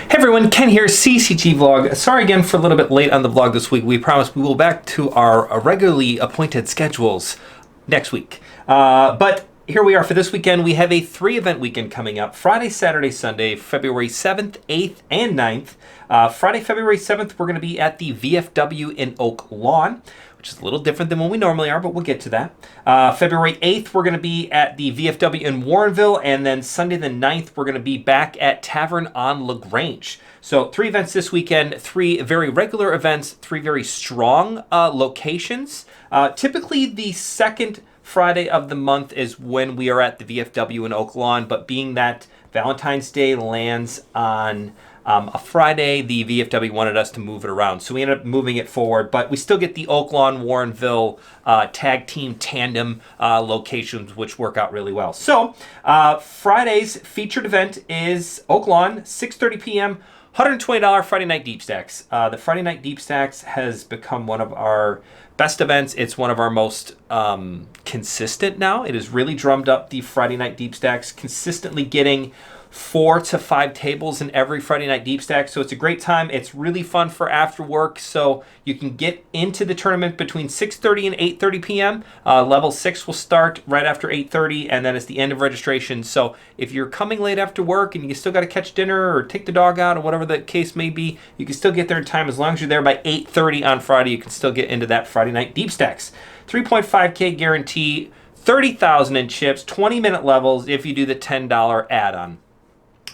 Hey everyone, Ken here, CCG Vlog. Sorry again for a little bit late on the vlog this week. We promise we will back to our regularly appointed schedules next week. But here we are for this weekend. We have a 3-event weekend coming up. Friday, Saturday, Sunday, February 7th, 8th, and 9th. Friday, February 7th, we're going to be at the VFW in Oak Lawn, which is a little different than when we normally are, but we'll get to that. February 8th, we're going to be at the VFW in Warrenville, and then Sunday the 9th, we're going to be back at Tavern on Lagrange. So 3 events this weekend, 3 very regular events, 3 very strong locations. Typically, the second Friday of the month is when we are at the VFW in Oak Lawn, but being that Valentine's Day lands on a Friday, the VFW wanted us to move it around. So we ended up moving it forward, but we still get the Oak Lawn, Warrenville tag team tandem locations, which work out really well. So Friday's featured event is Oak Lawn, 6:30 p.m., $120 Friday Night Deepstacks. The Friday Night Deepstacks has become one of our best events. It's one of our most consistent now. It has really drummed up the Friday Night Deepstacks, consistently getting 4 to 5 tables in every Friday Night Deepstack. So it's a great time. It's really fun for after work. So you can get into the tournament between 6:30 and 8:30 p.m. Level 6 will start right after 8:30, and then it's the end of registration. So if you're coming late after work and you still got to catch dinner or take the dog out or whatever the case may be, you can still get there in time. As long as you're there by 8:30 on Friday, you can still get into that Friday Night Deepstacks. 3.5K guarantee, 30,000 in chips, 20-minute levels if you do the $10 add-on.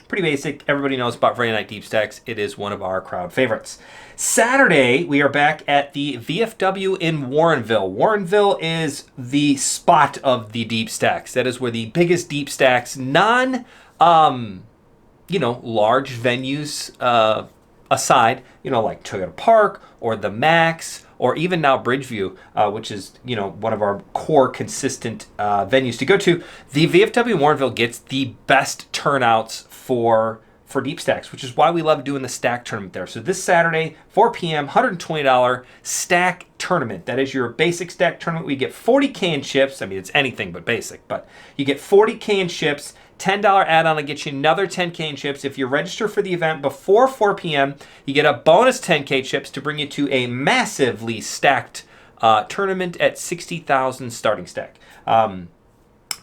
Pretty basic. Everybody knows about Friday Night Deepstacks. It is one of our crowd favorites. Saturday, we are back at the VFW in Warrenville. Warrenville is the spot of the Deepstacks. That is where the biggest Deepstacks, large venues aside, like Toyota Park or the Max, or even now Bridgeview, which is, one of our core consistent venues to go to. The VFW Warrenville gets the best turnouts for Deepstacks, which is why we love doing the stack tournament there. So this Saturday, 4 p.m., $120 stack tournament. That is your basic stack tournament. We get 40K in chips. I mean, it's anything but basic, but you get 40K in chips. $10 add-on to get you another 10K in chips. If you register for the event before 4 p.m., you get a bonus 10K chips to bring you to a massively stacked tournament at 60,000 starting stack.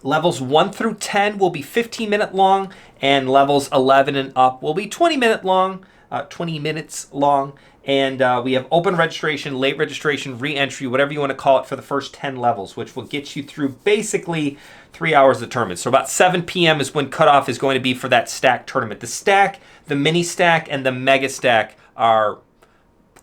Levels 1 through 10 will be 15-minute long, and levels 11 and up will be 20 minutes long. And we have open registration, late registration, re-entry, whatever you want to call it, for the first 10 levels, which will get you through basically 3 hours of the tournament. So about 7 p.m. is when cutoff is going to be for that stack tournament. The stack, the mini stack, and the mega stack are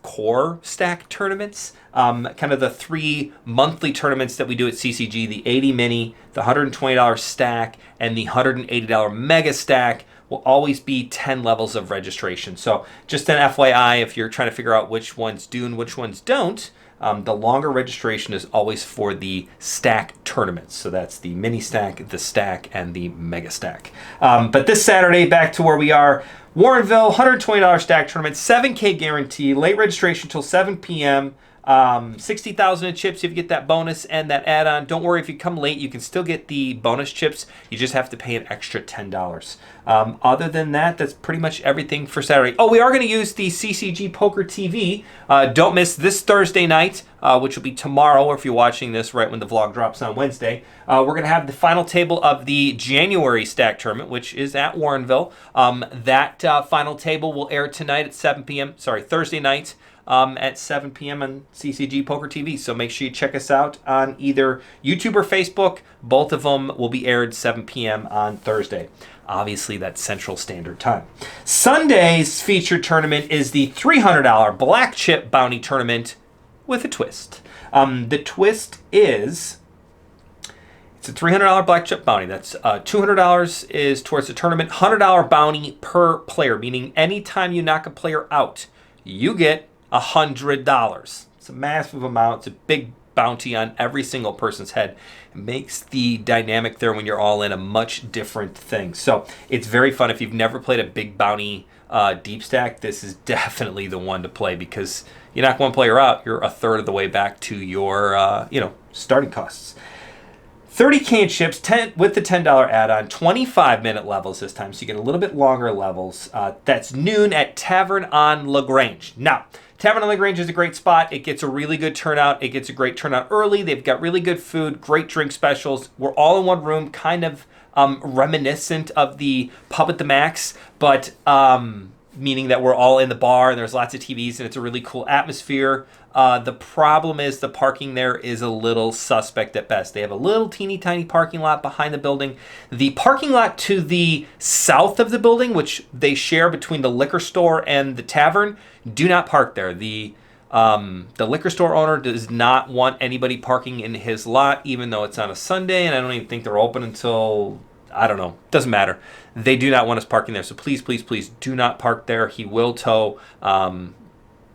core stack tournaments. Kind of the 3 monthly tournaments that we do at CCG, the 80 mini, the $120 stack, and the $180 mega stack will always be 10 levels of registration. So just an FYI, if you're trying to figure out which ones do and which ones don't, the longer registration is always for the stack tournaments. So that's the mini stack, the stack, and the mega stack. But this Saturday, back to where we are, Warrenville, $120 stack tournament, 7K guarantee, late registration till 7 p.m., 60,000 in chips if you get that bonus and that add-on. Don't worry, if you come late, you can still get the bonus chips. You just have to pay an extra $10. Other than that, that's pretty much everything for Saturday. Oh, we are going to use the CCG Poker TV. Don't miss this Thursday night, which will be tomorrow, or if you're watching this right when the vlog drops on Wednesday. We're going to have the final table of the January stack tournament, which is at Warrenville. That final table will air tonight at 7 p.m. Thursday night. At 7 p.m. on CCG Poker TV. So make sure you check us out on either YouTube or Facebook. Both of them will be aired 7 p.m. on Thursday. Obviously, that's Central Standard Time. Sunday's featured tournament is the $300 Black Chip Bounty Tournament with a twist. The twist is it's a $300 Black Chip Bounty. That's $200 is towards the tournament, $100 bounty per player, meaning anytime you knock a player out, you get $100. It's a massive amount. It's a big bounty on every single person's head. It makes the dynamic there when you're all in a much different thing. So it's very fun. If you've never played a big bounty deep stack, this is definitely the one to play, because you knock one player out, you're a third of the way back to your starting costs. 30 can chips, 10 with the $10 add-on, 25-minute levels this time, so you get a little bit longer levels. That's noon at Tavern on Lagrange. Now, Tavern on Lagrange is a great spot. It gets a really good turnout. It gets a great turnout early. They've got really good food, great drink specials. We're all in one room, kind of reminiscent of the pub at the Max, but meaning that we're all in the bar and there's lots of TVs and it's a really cool atmosphere. The problem is the parking there is a little suspect at best. They have a little teeny tiny parking lot behind the building. The parking lot to the south of the building, which they share between the liquor store and the tavern, do not park there. The liquor store owner does not want anybody parking in his lot, even though it's on a Sunday, and I don't even think they're open until, I don't know, doesn't matter. They do not want us parking there, so please, please, please do not park there. He will tow.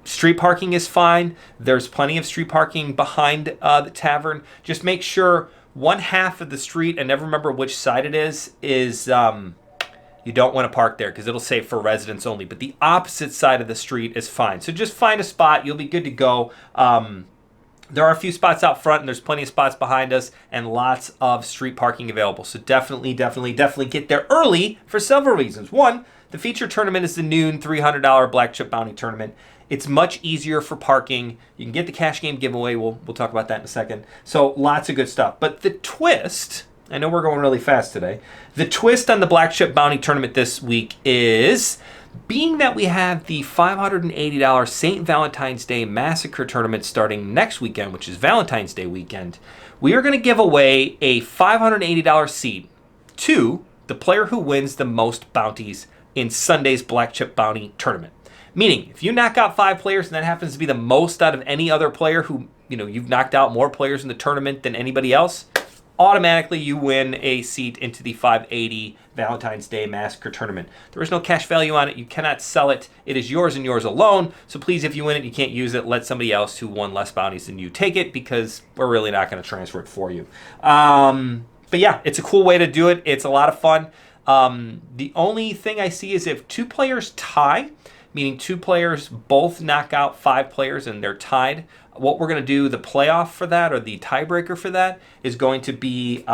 Street parking is fine. There's plenty of street parking behind the tavern. Just make sure one half of the street, and never remember which side it is you don't want to park there because it'll say for residents only. But the opposite side of the street is fine. So just find a spot. You'll be good to go. There are a few spots out front, and there's plenty of spots behind us, and lots of street parking available. So definitely get there early for several reasons. One, the feature tournament is the noon $300 Black Chip Bounty Tournament. It's much easier for parking. You can get the cash game giveaway. We'll talk about that in a second. So lots of good stuff. But the twist, I know we're going really fast today. The twist on the Black Chip Bounty Tournament this week is, being that we have the $580 St. Valentine's Day Massacre Tournament starting next weekend, which is Valentine's Day weekend, we are going to give away a $580 seat to the player who wins the most bounties in Sunday's Black Chip Bounty Tournament. Meaning, if you knock out 5 players and that happens to be the most out of any other player who, you've knocked out more players in the tournament than anybody else, automatically you win a seat into the 580 Valentine's Day Massacre Tournament. There is no cash value on it. You cannot sell it. It is yours and yours alone. So please, if you win it, you can't use it. Let somebody else who won less bounties than you take it, because we're really not going to transfer it for you. But yeah, it's a cool way to do it. It's a lot of fun. The only thing I see is if 2 players tie, meaning 2 players both knock out 5 players and they're tied, what we're going to do, the playoff for that, or the tiebreaker for that, is going to be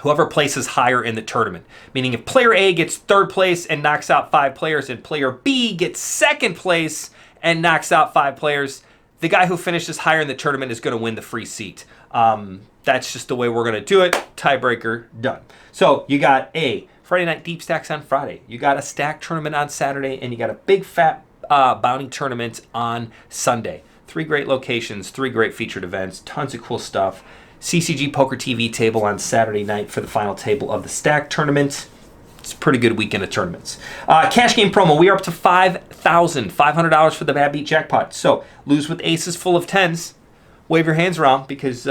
whoever places higher in the tournament. Meaning if player A gets 3rd place and knocks out 5 players, and player B gets 2nd place and knocks out 5 players, the guy who finishes higher in the tournament is going to win the free seat. That's just the way we're going to do it. Tiebreaker, done. So you got a Friday night deep stacks on Friday. You got a stack tournament on Saturday, and you got a big fat bounty tournament on Sunday. 3 great locations, 3 great featured events, tons of cool stuff. CCG Poker TV table on Saturday night for the final table of the stack tournament. It's a pretty good weekend of tournaments. Cash game promo, we are up to $5,500 for the Bad Beat jackpot. So lose with aces full of 10s. Wave your hands around, because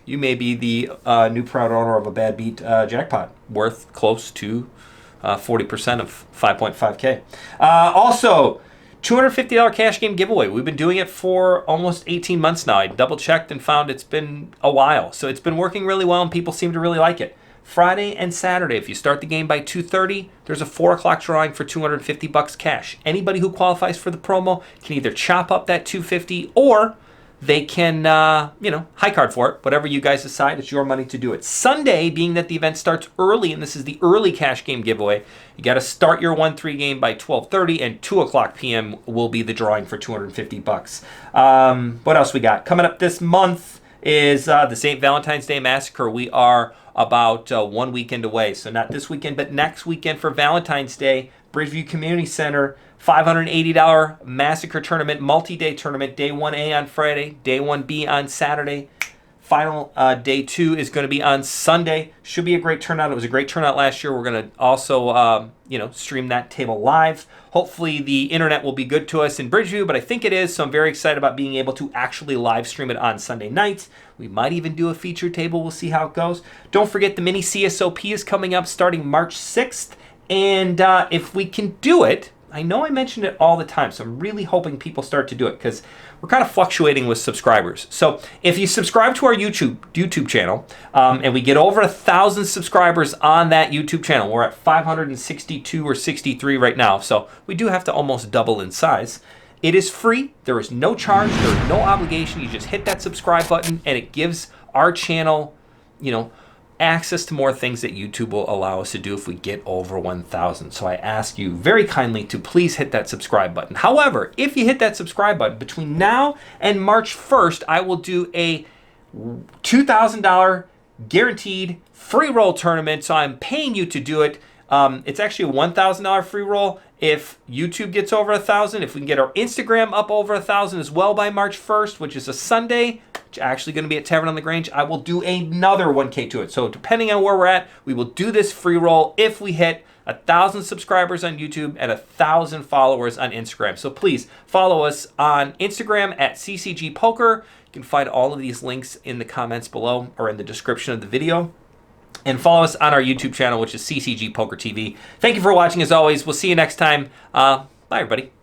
you may be the new proud owner of a Bad Beat jackpot worth close to 40% of 5.5K. Also, $250 cash game giveaway. We've been doing it for almost 18 months now. I double checked and found it's been a while. So it's been working really well, and people seem to really like it. Friday and Saturday, if you start the game by 2:30, there's a 4 o'clock drawing for $250 cash. Anybody who qualifies for the promo can either chop up that $250, or they can, high card for it. Whatever you guys decide, it's your money to do it. Sunday, being that the event starts early, and this is the early cash game giveaway, you got to start your 1-3 game by 12:30, and 2 o'clock p.m. will be the drawing for $250. What else we got? Coming up this month is the St. Valentine's Day Massacre. We are about 1 weekend away. So not this weekend, but next weekend for Valentine's Day. Bridgeview Community Center, $580 Massacre Tournament, multi-day tournament. Day 1A on Friday, Day 1B on Saturday. Final Day 2 is going to be on Sunday. Should be a great turnout. It was a great turnout last year. We're going to also, stream that table live. Hopefully the internet will be good to us in Bridgeview, but I think it is, so I'm very excited about being able to actually live stream it on Sunday nights. We might even do a feature table. We'll see how it goes. Don't forget the mini CSOP is coming up starting March 6th, and if we can do it, I know I mentioned it all the time, so I'm really hoping people start to do it, because we're kind of fluctuating with subscribers. So if you subscribe to our YouTube channel, and we get over 1,000 subscribers on that YouTube channel, we're at 562 or 63 right now, so we do have to almost double in size. It is free. There is no charge. There is no obligation. You just hit that subscribe button, and it gives our channel you know, access to more things that YouTube will allow us to do if we get over 1,000. So I ask you very kindly to please hit that subscribe button. However, if you hit that subscribe button between now and March 1st, I will do a $2,000 guaranteed free roll tournament. So I'm paying you to do it. It's actually a $1,000 free roll if YouTube gets over 1,000. If we can get our Instagram up over 1,000 as well by March 1st, which is a Sunday, which is actually going to be at Tavern on Lagrange, I will do another 1K to it. So depending on where we're at, we will do this free roll if we hit 1,000 subscribers on YouTube and 1,000 followers on Instagram. So please follow us on Instagram at CCG Poker. You can find all of these links in the comments below or in the description of the video. And follow us on our YouTube channel, which is CCG Poker TV. Thank you for watching as always. We'll see you next time. Bye, everybody.